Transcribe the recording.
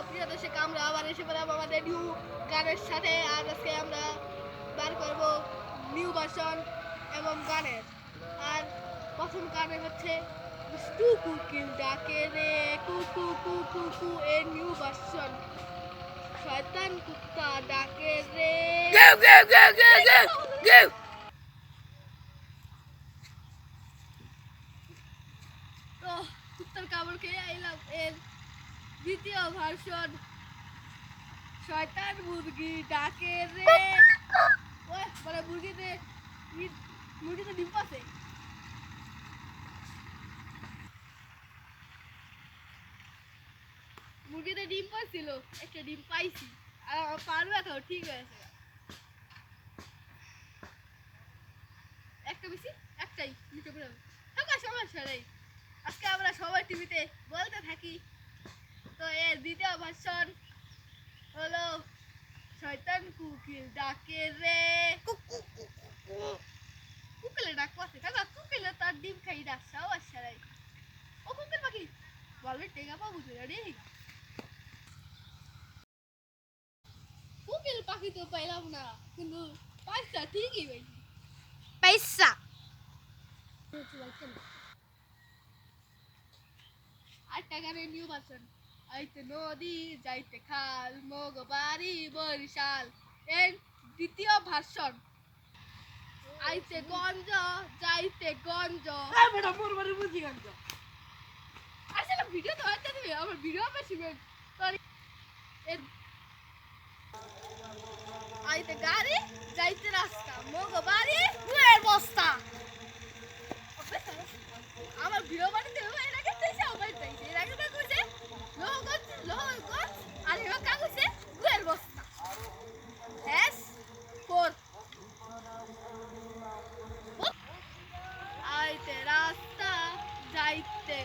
প্রিয় দর্শক, আমরা আবার এসে পেলাম আমাদের নিউ গানের সাথে। আর আজকে আমরা বার করব নিউ ভার্সন এবং গানের। আর প্রথম গানে হচ্ছে টু কুকিল ডাকে রে কুকু কুকু কু এর নিউ ভার্সন। শয়তান কুত্তা ডাকে রে Go, go, go, go, go, go! তো কুত্তার কামড় খেয়ে আইলাম এর দ্বিতীয় ভার্সন। শয়তান মুরগি ডাকে রে। ওই মানে মুরগিতে ডিম পাচ্ছে। মুরগিতে ডিম পাচ্ছিল, একটা ডিম পাইছি। আর আমার পারবে তো ঠিক হয়েছে। একটা বেশি একটাই নিচে পড়ে সমস্যা নেই। আজকে আমরা সবাই টিভিতে বলতে থাকি। তো এর দ্বিতীয় ভার্সন হলো শয়তান কুকিল ডাকে রে। কুকিলে ডাক পাচ্ছে কাকা, কুকিলে তার ডিম খাই ডাক সমস্যা নেই। ও কুকিল পাখি বলবে টেকা পাবো তো রে। কুকিল পাখি তো পাইলাম না, কিন্তু পয়সা ঠিকই পাইছি। Paisa. আর টাকারে নিউ ভার্সন। আইতে নদী যাইতে খাল মগ বাড়ি বরিশাল এর দ্বিতীয় ভার্সন। আইতে গঞ্জ যাইতে গঞ্জ। বেটা মোর বাড়ি বুঝি গান তো। আসলে ভিডিও তো হচ্ছে দিবে, আমার ভিডিও বেশি এর আইতে গাড়ি যাইতে রাস্তা মগ বাড়ি গুয়ের বস্তা। আমার ভিডিও বানাতে হবে, এর আগে তুই যাও বাড়ি যাইছে, এর আগে কাকু কইছে লোহগঞ্জ আর এবার কাকু কইছে গুয়ের বস্তা। হ্যাঁ ফোর আইতে রাস্তা যাইতে